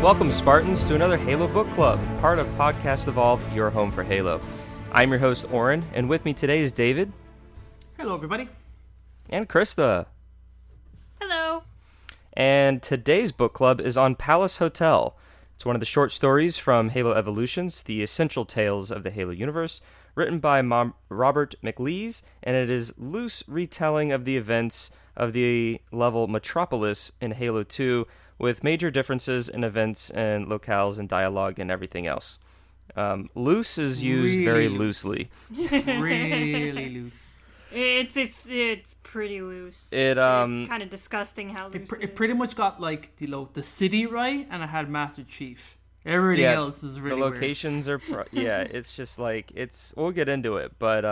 Welcome, Spartans, to another Halo Book Club, part of Podcast Evolve, your home for Halo. I'm your host, Oran, and with me today is David. Hello, everybody. And Krysta. Hello. And today's book club is on Palace Hotel. It's one of the short stories from Halo Evolutions, the essential tales of the Halo universe, written by Robert McLeese, and it is loose retelling of the events of the level Metropolis in Halo 2, with major differences in events and locales and dialogue and everything else. Loose is used Really very loose. loosely. Really loose. It's pretty loose. It it's kind of disgusting how loose It pretty much got like the city right, and it had Master Chief. Everything Yeah, else is really the locations are it's just like we'll get into it, but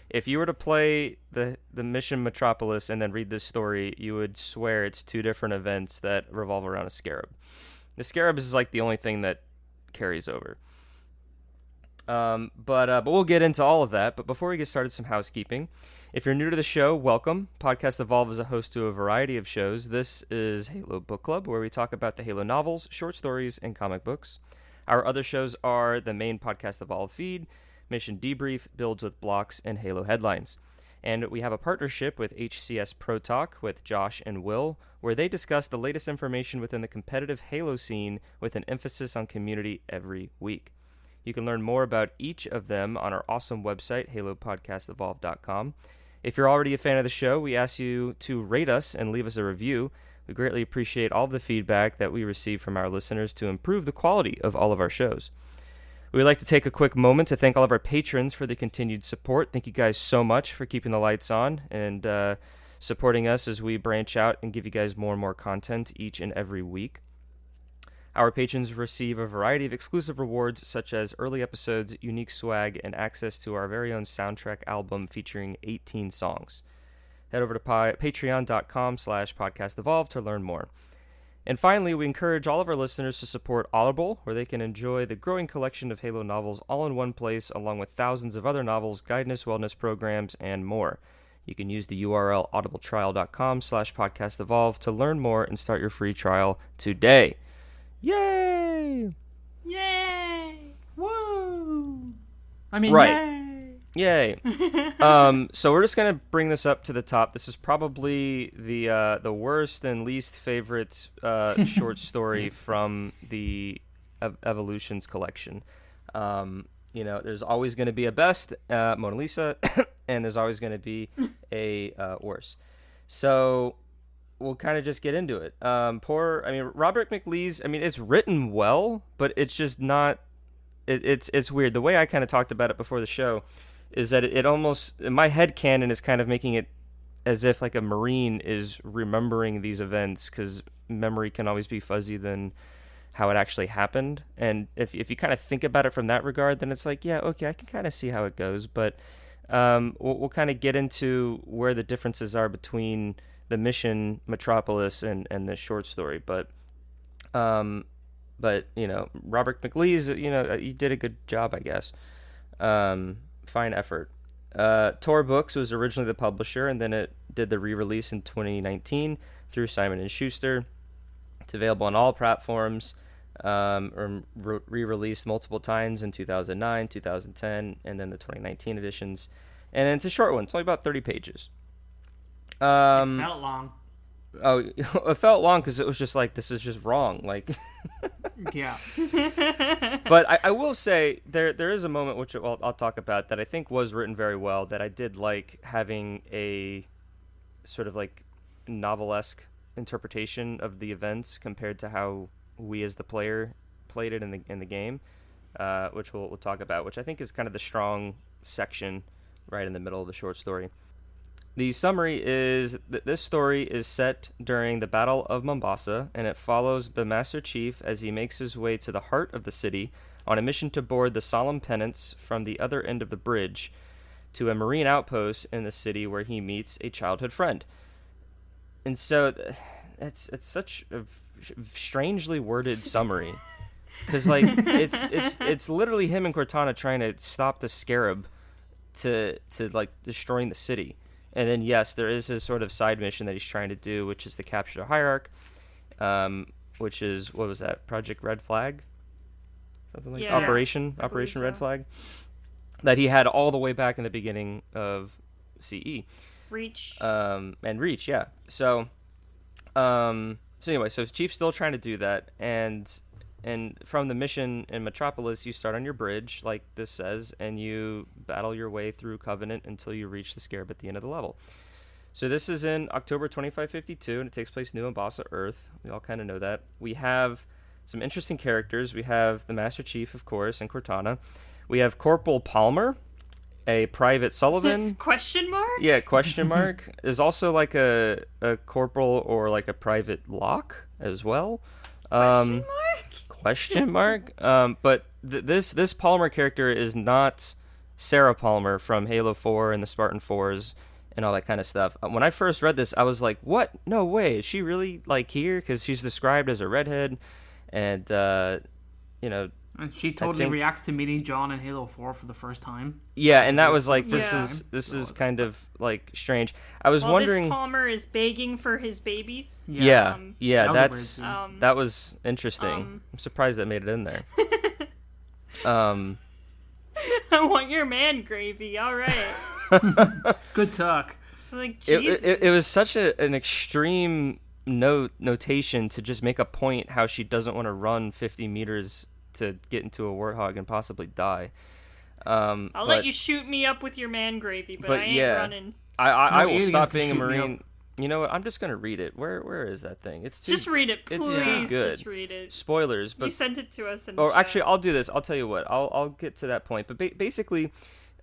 if you were to play the mission Metropolis and then read this story, you would swear it's two different events that revolve around a scarab. The scarab is like the only thing that carries over. But we'll get into all of that. But before we get started, some housekeeping. If you're new to the show, welcome. Podcast Evolve is a host to a variety of shows. This is Halo Book Club, where we talk about the Halo novels, short stories, and comic books. Our other shows are the main Podcast Evolve feed, Mission Debrief, Builds with Blocks, and Halo Headlines. And we have a partnership with HCS Pro Talk with Josh and Will, where they discuss the latest information within the competitive Halo scene with an emphasis on community every week. You can learn more about each of them on our awesome website, halopodcastevolve.com. If you're already a fan of the show, we ask you to rate us and leave us a review. We greatly appreciate all of the feedback that we receive from our listeners to improve the quality of all of our shows. We would like to take a quick moment to thank all of our patrons for the continued support. Thank you guys so much for keeping the lights on and supporting us as we branch out and give you guys more and more content each and every week. Our patrons receive a variety of exclusive rewards, such as early episodes, unique swag, and access to our very own soundtrack album featuring 18 songs. Head over to patreon.com/podcastevolve to learn more. And finally, we encourage all of our listeners to support Audible, where they can enjoy the growing collection of Halo novels all in one place, along with thousands of other novels, guidance, wellness programs, and more. You can use the URL audibletrial.com/podcastevolve to learn more and start your free trial today. Yay! Yay! Woo! I mean, Right. yay! So we're just gonna bring this up to the top. This is probably the worst and least favorite short story from the Evolutions collection. There's always going to be a best, Mona Lisa, and there's always going to be a worse. So we'll kind of just get into it. Robert McLeese, it's written well, but it's just not, it's weird. The way I kind of talked about it before the show is that it almost, in my head canon, is kind of making it as if like a Marine is remembering these events, because memory can always be fuzzy than how it actually happened. And if you kind of think about it from that regard, then it's like, yeah, okay, I can kind of see how it goes. But we'll kind of get into where the differences are between the mission Metropolis and the short story. But Robert McLeese, he did a good job, I guess. Fine effort. Tor Books was originally the publisher, and then it did the re-release in 2019 through Simon & Schuster. It's available on all platforms, or re-released multiple times in 2009, 2010, and then the 2019 editions. And it's a short one. It's only about 30 pages. It felt long. Oh, it felt long because it was just like, this is just wrong. Like, Yeah. but I will say there is a moment which I'll talk about that I think was written very well, that I did like having a sort of like novelesque interpretation of the events compared to how we as the player played it in the game, which we'll talk about, which I think is kind of the strong section right in the middle of the short story. The summary is that this story is set during the Battle of Mombasa, and it follows the Master Chief as he makes his way to the heart of the city on a mission to board the solemn penance from the other end of the bridge to a Marine outpost in the city where he meets a childhood friend. And so it's such a strangely worded summary, because like it's literally him and Cortana trying to stop the scarab to like destroying the city. And then, yes, there is his sort of side mission that he's trying to do, which is to capture the Hierarch. which is, what was that, Project Red Flag, something like Yeah, Operation so. Red Flag, that he had all the way back in the beginning of CE. Reach. And Reach, yeah. So anyway, so Chief's still trying to do that, and from the mission in Metropolis, you start on your bridge, like this says, and you battle your way through Covenant until you reach the Scarab at the end of the level. So this is in October 2552, and it takes place new on Bossa Earth. We all kind of know that. We have some interesting characters. We have the Master Chief, of course, and Cortana. We have Corporal Palmer, a Private Sullivan. Question mark? Yeah, question mark. There's also like a corporal or like a Private Locke as well. Question mark? Question mark. But this Palmer character is not Sarah Palmer from Halo 4 and the Spartan 4s and all that kind of stuff. When I first read this, I was like, what? No way. Is she really like here? Because she's described as a redhead, and And she totally reacts to meeting John in Halo 4 for the first time. Yeah, and that was like, this Yeah. is kind of like strange. I was While wondering. this Palmer is begging for his babies. Yeah, That was a weird that's scene. that was interesting. I'm surprised that made it in there. I want your man gravy. All right. Good talk. It's like, It, Jesus. it was such an extreme notation to just make a point how she doesn't want to run 50 meters to get into a warthog and possibly die. I'll let you shoot me up with your man gravy, but I ain't running. I No, will aliens stop can being a shoot me Marine. up. You know what? I'm just gonna read it. Where is that thing? It's too. Just read it, it's please. too good. Just read it. Spoilers, but You sent it to us in the or chat. actually, I'll do this. I'll tell you what. I'll get to that point. But basically,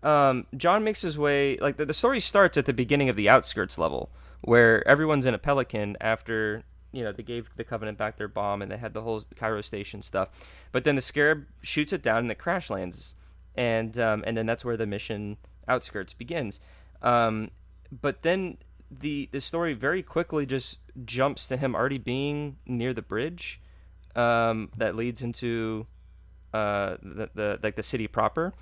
John makes his way. Like the story starts at the beginning of the Outskirts level, where everyone's in a Pelican after they gave the Covenant back their bomb and they had the whole Cairo Station stuff. But then the Scarab shoots it down and it crash lands, and then that's where the mission Outskirts begins. But then the story very quickly just jumps to him already being near the bridge that leads into the city proper,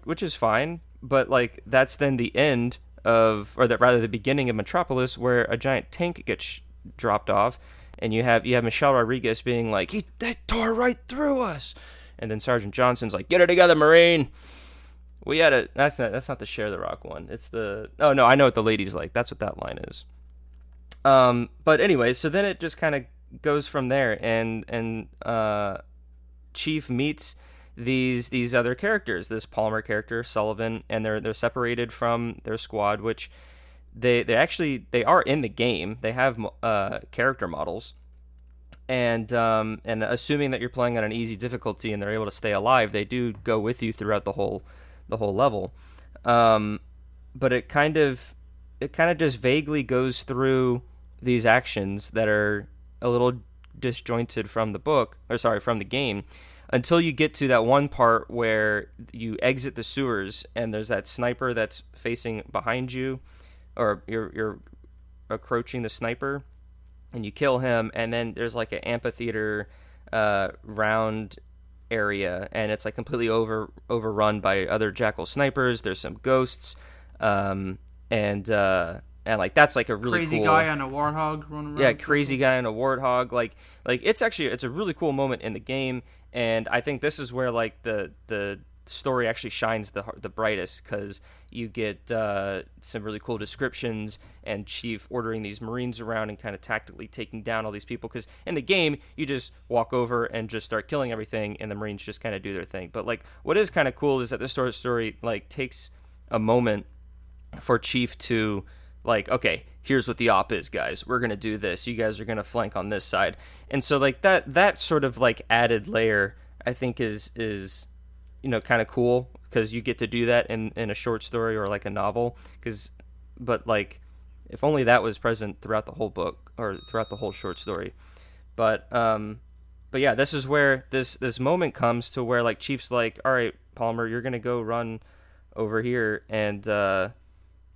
which is fine, but like that's then the end of, or that rather the beginning of Metropolis, where a giant tank gets dropped off, and you have Michelle Rodriguez being like, they tore right through us, and then Sergeant Johnson's like, get it together, Marine. We had a that's not the Share the Rock one. It's the I know what the lady's like. That's what that line is. But anyway, so then it just kind of goes from there, and Chief meets these other characters, this Palmer character, Sullivan, and they're separated from their squad, which they are in the game. They have character models, and assuming that you're playing on an easy difficulty and they're able to stay alive, they do go with you throughout the whole level. But it kind of just vaguely goes through these actions that are a little disjointed from the game, until you get to that one part where you exit the sewers and there's that sniper that's facing behind you, or you're approaching the sniper and you kill him, and then there's like an amphitheater round area, and it's like completely overrun by other Jackal snipers. There's some ghosts, and like that's like a really crazy cool guy on a warthog running around. Yeah, crazy guy on a warthog. Like it's a really cool moment in the game, and I think this is where like the story actually shines the brightest, because you get some really cool descriptions and Chief ordering these Marines around and kind of tactically taking down all these people, because in the game you just walk over and just start killing everything and the Marines just kind of do their thing. But like what is kind of cool is that the story like takes a moment for Chief to like, okay, here's what the op is, guys. We're going to do this. You guys are going to flank on this side. And so like that sort of like added layer I think is kind of cool, because you get to do that in a short story or like a novel. But like if only that was present throughout the whole book or throughout the whole short story. But yeah, this is where this moment comes to where like Chief's like, all right, Palmer, you're going to go run over here and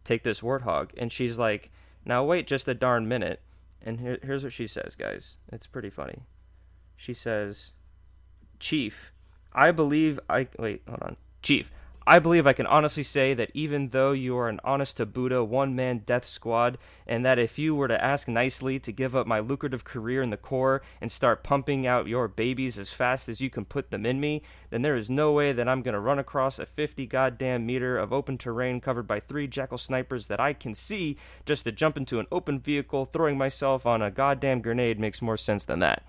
take this warthog. And she's like, now wait just a darn minute. And here's what she says, guys. It's pretty funny. She says, Chief, Chief, I believe I can honestly say that even though you are an honest-to-Buddha one-man death squad, and that if you were to ask nicely to give up my lucrative career in the Corps and start pumping out your babies as fast as you can put them in me, then there is no way that I'm going to run across a 50 goddamn meter of open terrain covered by 3 jackal snipers that I can see just to jump into an open vehicle. Throwing myself on a goddamn grenade makes more sense than that.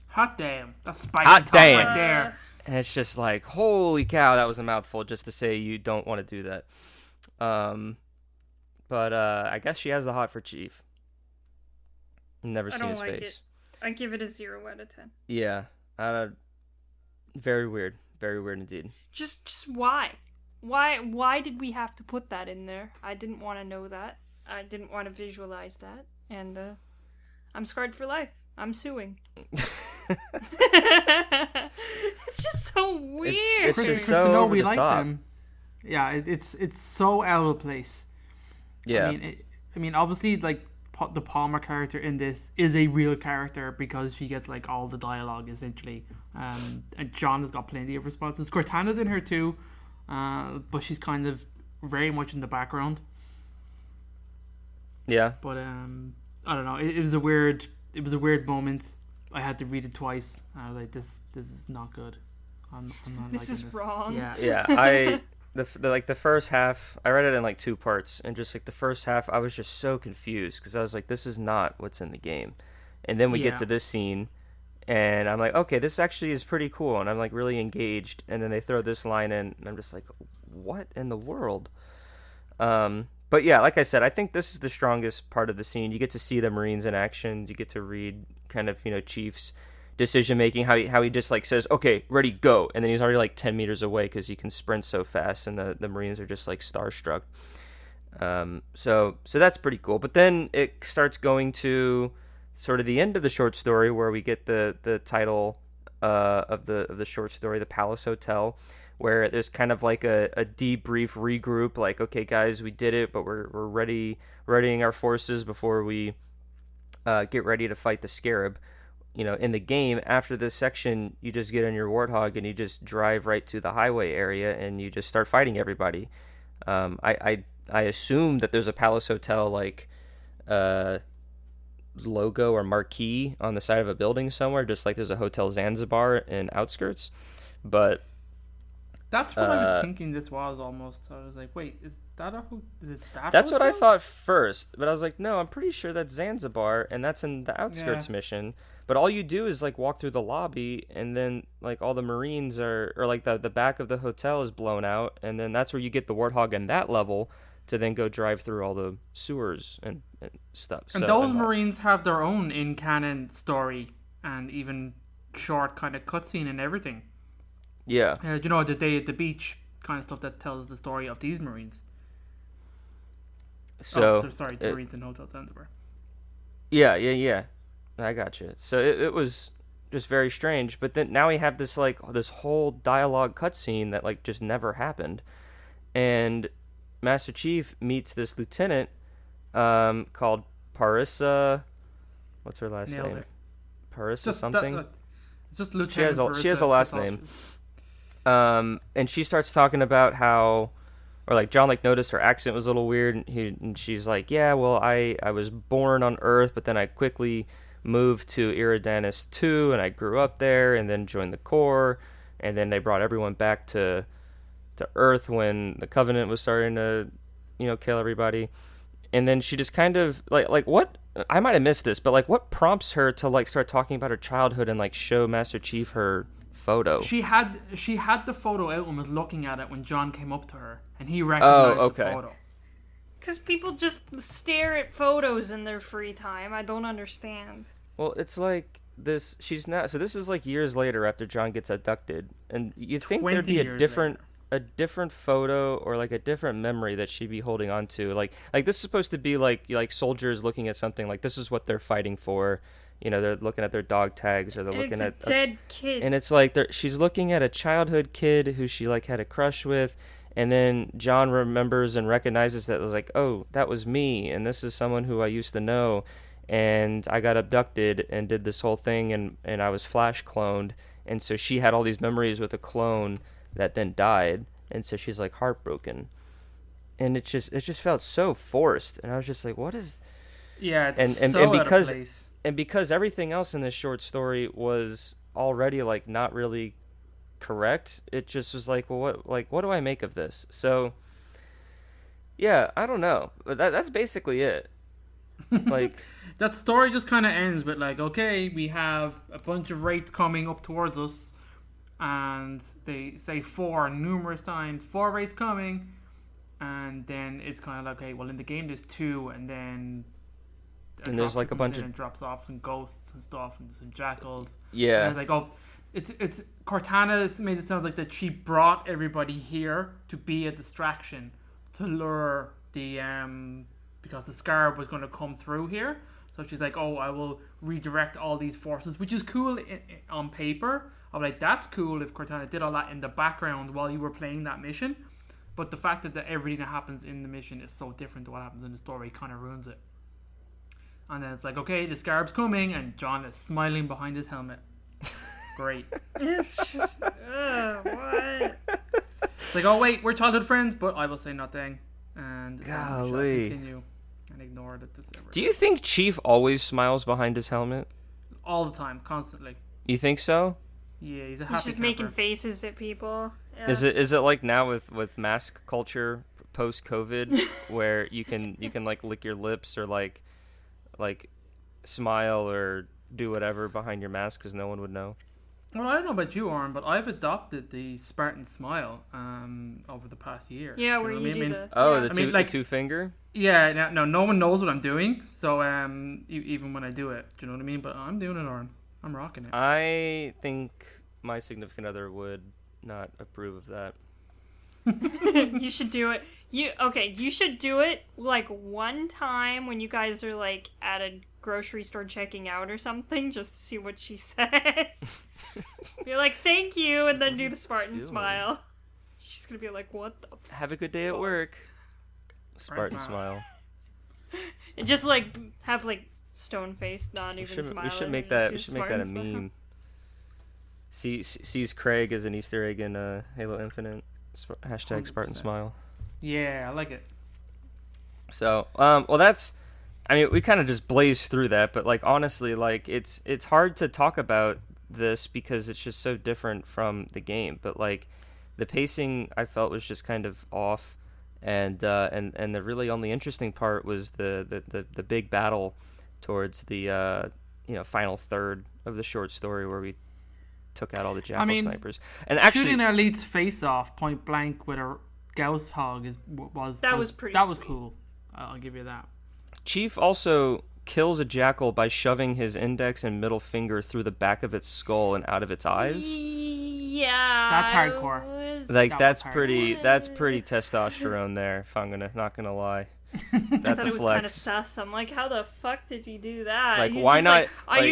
Hot damn. That's spicy Hot talk damn. right there. And it's just like, holy cow, that was a mouthful just to say you don't want to do that. But I guess she has the hot for Chief. Never seen his face. I give it a 0 out of 10. Yeah. Very weird. Very weird indeed. Just why? Why did we have to put that in there? I didn't want to know that. I didn't want to visualize that. And I'm scarred for life. I'm suing. It's just so weird. It's just so over we the like top. them. Yeah, it's so out of place. Yeah. I mean, obviously, like the Palmer character in this is a real character because she gets like all the dialogue essentially. And John has got plenty of responses. Cortana's in her too, but she's kind of very much in the background. Yeah. But I don't know. It was a weird moment. I had to read it twice. I was like, this is not good. I'm not. This is wrong. Yeah. Yeah. The first half, I read it in like 2 parts, and just like the first half, I was just so confused because I was like, this is not what's in the game. And then we get to this scene, and I'm like, okay, this actually is pretty cool, and I'm like really engaged. And then they throw this line in, and I'm just like, what in the world? But yeah, like I said, I think this is the strongest part of the scene. You get to see the Marines in action. You get to read kind of, Chief's decision making, how he just like says, okay, ready, go, and then he's already like 10 meters away because he can sprint so fast, and the Marines are just like starstruck. So that's pretty cool. But then it starts going to sort of the end of the short story where we get the title of the short story, The Palace Hotel, where there's kind of like a debrief, regroup, like, okay, guys, we did it, but we're readying our forces before we get ready to fight the Scarab. In the game, after this section, you just get in your Warthog and you just drive right to the highway area and you just start fighting everybody. I assume that there's a Palace Hotel like logo or marquee on the side of a building somewhere, just like there's a Hotel Zanzibar in Outskirts, but that's what I was thinking this was almost. I was like, wait, is it that That's hotel? what I thought first, but I was like, no, I'm pretty sure that's Zanzibar, and that's in the Outskirts mission. But all you do is like walk through the lobby, and then like all the Marines or like the back of the hotel is blown out, and then that's where you get the Warthog in that level to then go drive through all the sewers and stuff. And those Marines have their own in-canon story and even short kind of cutscene and everything. Yeah. The day at the beach kind of stuff that tells the story of these Marines. So, the Marines in Hotel Zanzibar. Yeah. I got you. So it was just very strange. But then now we have this whole dialogue cutscene that like just never happened, and Master Chief meets this lieutenant called Parissa. What's her last name? It. Parissa something. It's just Lieutenant. She has a last name. And she starts talking about how, or like John like noticed her accent was a little weird, and she's like, yeah, well, I was born on Earth, but then I quickly moved to Eridanus 2, and I grew up there, and then joined the Corps, and then they brought everyone back to Earth when the Covenant was starting to, kill everybody, and then she just kind of like what, I might have missed this, but like what prompts her to like start talking about her childhood and like show Master Chief her photo? She had the photo out and was looking at it when John came up to her, and he recognized the photo. Because people just stare at photos in their free time. I don't understand. Well, it's like this. She's not. So this is like years later after John gets abducted, and you'd think there'd be a different photo or like a different memory that she'd be holding on to. Like this is supposed to be like soldiers looking at something. Like this is what they're fighting for. They're looking at their dog tags, or they're looking at a dead kid. And it's like she's looking at a childhood kid who she like had a crush with. And then John remembers and recognizes that it was like, oh, that was me, and this is someone who I used to know, and I got abducted and did this whole thing, and I was flash cloned, and so she had all these memories with a clone that then died, and so she's like heartbroken, and it just felt so forced, and I was just like, what is? Yeah, it's and so because out of place. and because everything else in this short story was already like not really correct, it just was like, well, what do I make of this? So yeah, I don't know, but that's basically it. Like, That story just kind of ends with like, okay, we have a bunch of wraiths coming up towards us, and they say numerous times, 4 wraiths coming, and then it's kind of like, okay, well in the game there's 2, and then and there's like a bunch of and drops off some ghosts and stuff and some jackals. yeah, And it's like, oh, it's Cortana made it sound like that she brought everybody here to be a distraction to lure the because the Scarab was going to come through here. So she's like, oh, I will redirect all these forces, which is cool on paper. I'm like, that's cool if Cortana did all that in the background while you were playing that mission. But the fact that everything that happens in the mission is so different to what happens in the story kind of ruins it. And then it's like, okay, the Scarab's coming, and John is smiling behind his helmet. Great. It's just, what? It's like, oh wait, we're childhood friends, but I will say nothing, and shall Golly. continue and ignore that this ever. Do you think Chief always smiles behind his helmet? All the time, constantly. You think so? Yeah, he's a He's happy just making camper. faces at people. Yeah. Is it like now with mask culture post COVID where you can like lick your lips or like smile or do whatever behind your mask because no one would know? Well, I don't know about you, Oran, but I've adopted the Spartan smile over the past year. Yeah, Do where know what you I do mean? the... Oh, yeah. the two like- the two finger. Yeah, no one knows what I'm doing, so even when I do it, do you know what I mean? But I'm doing it, Oran. I'm rocking it. I think my significant other would not approve of that. You should do it. You should do it like one time when you guys are like at a grocery store checking out or something, just to see what she says. Be like, thank you, and then do the Spartan doing? smile. She's gonna be like, what the Have a good day at work. Spartan Right. smile. And just like have like stone face, not We even should, smiling. we should and make just that. do We should make that a Spartan smile. meme. Sees Craig as an Easter egg in Halo Infinite. Hashtag Spartan 100%. smile. Yeah, I like it. So, well, that's. I mean, we kind of just blazed through that, but like honestly, like it's hard to talk about this because it's just so different from the game. But like, the pacing I felt was just kind of off, and the really only interesting part was the big battle towards the final third of the short story where we took out all the jackal snipers. And actually, shooting our lead's face off point blank with a Gauss hog was pretty that was sweet. cool. I'll give you that. Chief also kills a jackal by shoving his index and middle finger through the back of its skull and out of its eyes. Yeah, That's hardcore. Like That that's was pretty hard. that's pretty testosterone there, if I'm not gonna lie. I That's thought a it was kind of flex. sus. I'm like, how the fuck did you do that? Like, He's why just not, like, I like-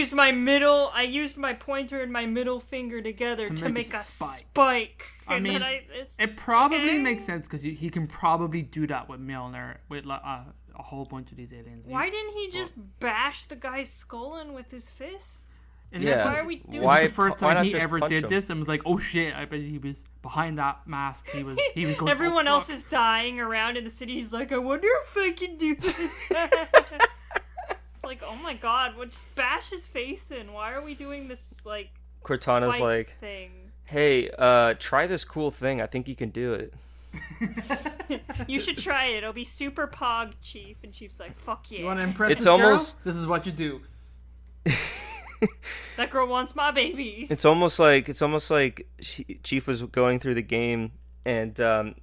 used my pointer and my middle finger together to make make a a spike. spike. I And mean, then it's It probably okay. makes sense because he can probably do that with Mjolnir with like, a whole bunch of these aliens. Why didn't he just bash the guy's skull in with his fist? And Yeah. Why are we doing Why- It was the first why time not he just ever punch did him? this, and was like, "Oh shit!" I bet he was behind that mask. He was going. Everyone "Oh, else fuck." is dying around in the city. He's like, I wonder if I can do this. It's like, oh my god, what? Just bash his face in. Why are we doing this like Cortana's spike like, thing? hey, try this cool thing. I think you can do it. You should try it. It'll be super pog, Chief. And Chief's like, fuck yeah. You want to impress It's this girl? almost- This is what you do. That girl wants my babies. It's almost like Chief was going through the game, and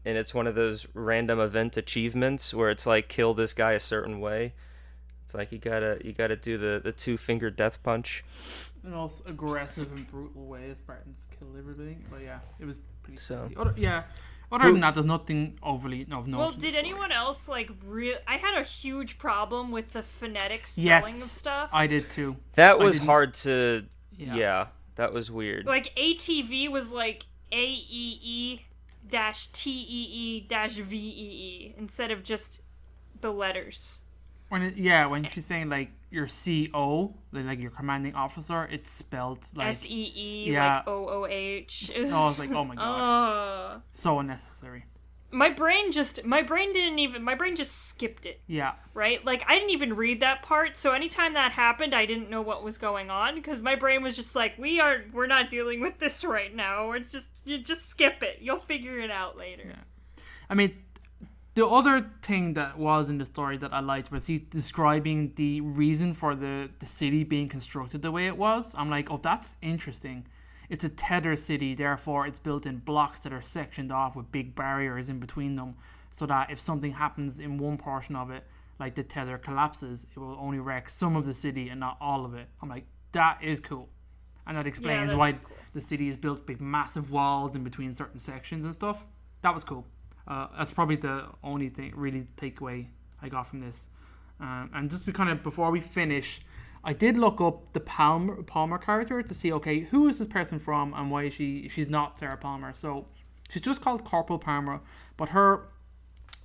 it's one of those random event achievements where it's like kill this guy a certain way. It's like you gotta do the 2-finger death punch. The most aggressive and brutal way Spartans kill everything. But yeah, it was pretty. So- crazy. Other than that, there's nothing overly of note. Well, in the did story. anyone else like I had a huge problem with the phonetic spelling Yes, of stuff. I did too. That was didn't- hard to. Yeah. Yeah, that was weird. Like ATV was like AEE-TEE-VEE instead of just the letters. when she's saying like your CO, like your commanding officer, it's spelled like SEE, yeah. like OOH. I was like, oh my god, so unnecessary. My brain just skipped it. Yeah. Right? Like, I didn't even read that part, so anytime that happened, I didn't know what was going on, because my brain was just like, we're not dealing with this right now. You just skip it. You'll figure it out later. Yeah. I mean, the other thing that was in the story that I liked was he describing the reason for the city being constructed the way it was. I'm like, oh, that's interesting. It's a tether city, therefore it's built in blocks that are sectioned off with big barriers in between them, so that if something happens in one portion of it, like the tether collapses, it will only wreck some of the city and not all of it. I'm like, that is cool. And that explains why cool. The city is built big massive walls in between certain sections and stuff. That was cool. That's probably the only thing really takeaway I got from this. And just before we finish, I did look up the Palmer character to see, okay, who is this person from and why she's not Sarah Palmer. So she's just called Corporal Palmer, but her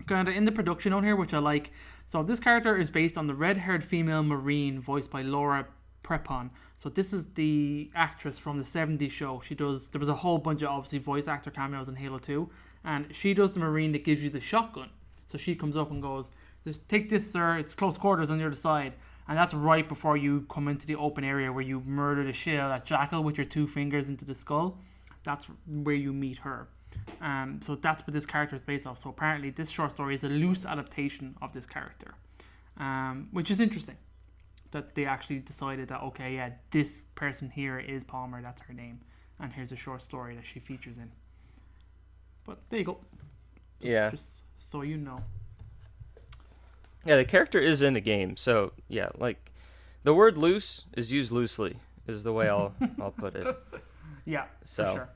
kind of in the production on here, which I like. So this character is based on the red-haired female Marine voiced by Laura Prepon. So this is the actress from the 70s show. There was a whole bunch of obviously voice actor cameos in Halo 2, and she does the Marine that gives you the shotgun. So she comes up and goes, "Just take this, sir, it's close quarters on the other side." And that's right before you come into the open area where you murder the shit out of that jackal with your 2 fingers into the skull. That's where you meet her. So that's what this character is based off. So apparently this short story is a loose adaptation of this character, which is interesting. That they actually decided that, okay, yeah, this person here is Palmer, that's her name, and here's a short story that she features in. But there you go. Just so you know. Yeah, the character is in the game, so yeah, like the word "loose" is used loosely, is the way I'll put it. Yeah, so, for sure.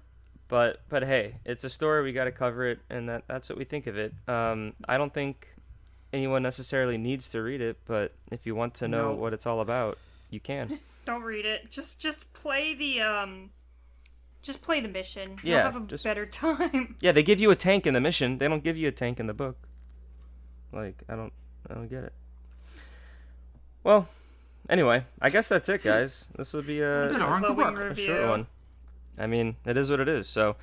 But hey, it's a story, we got to cover it, and that's what we think of it. I don't think anyone necessarily needs to read it, but if you want to know what it's all about, you can. Don't read it. Just play the mission. Yeah, you'll have a better time. Yeah, they give you a tank in the mission. They don't give you a tank in the book. Like, I don't get it. Well, anyway, I guess that's it, guys. This would be a short one. I mean, it is what it is. So,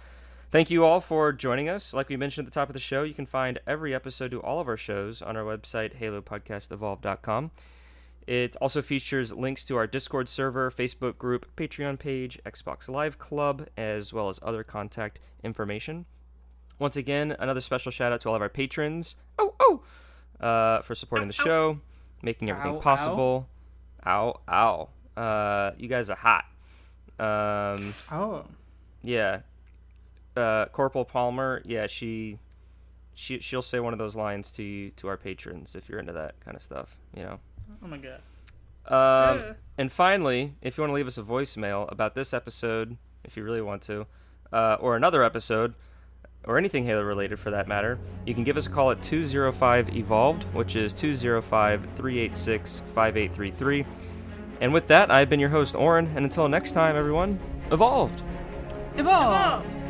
thank you all for joining us. Like we mentioned at the top of the show, you can find every episode to all of our shows on our website, halopodcastevolve.com. It also features links to our Discord server, Facebook group, Patreon page, Xbox Live Club, as well as other contact information. Once again, another special shout out to all of our patrons. For supporting the show, making everything possible. Ow. You guys are hot. Yeah. Corporal Palmer, yeah, she'll say one of those lines to our patrons if you're into that kind of stuff, you know. Oh my god. And finally, if you want to leave us a voicemail about this episode, if you really want to, or another episode, or anything Halo related for that matter, you can give us a call at 205-EVOLVED, which is 205-386-5833. And with that, I've been your host, Oran, and until next time, everyone, evolved! Evolved!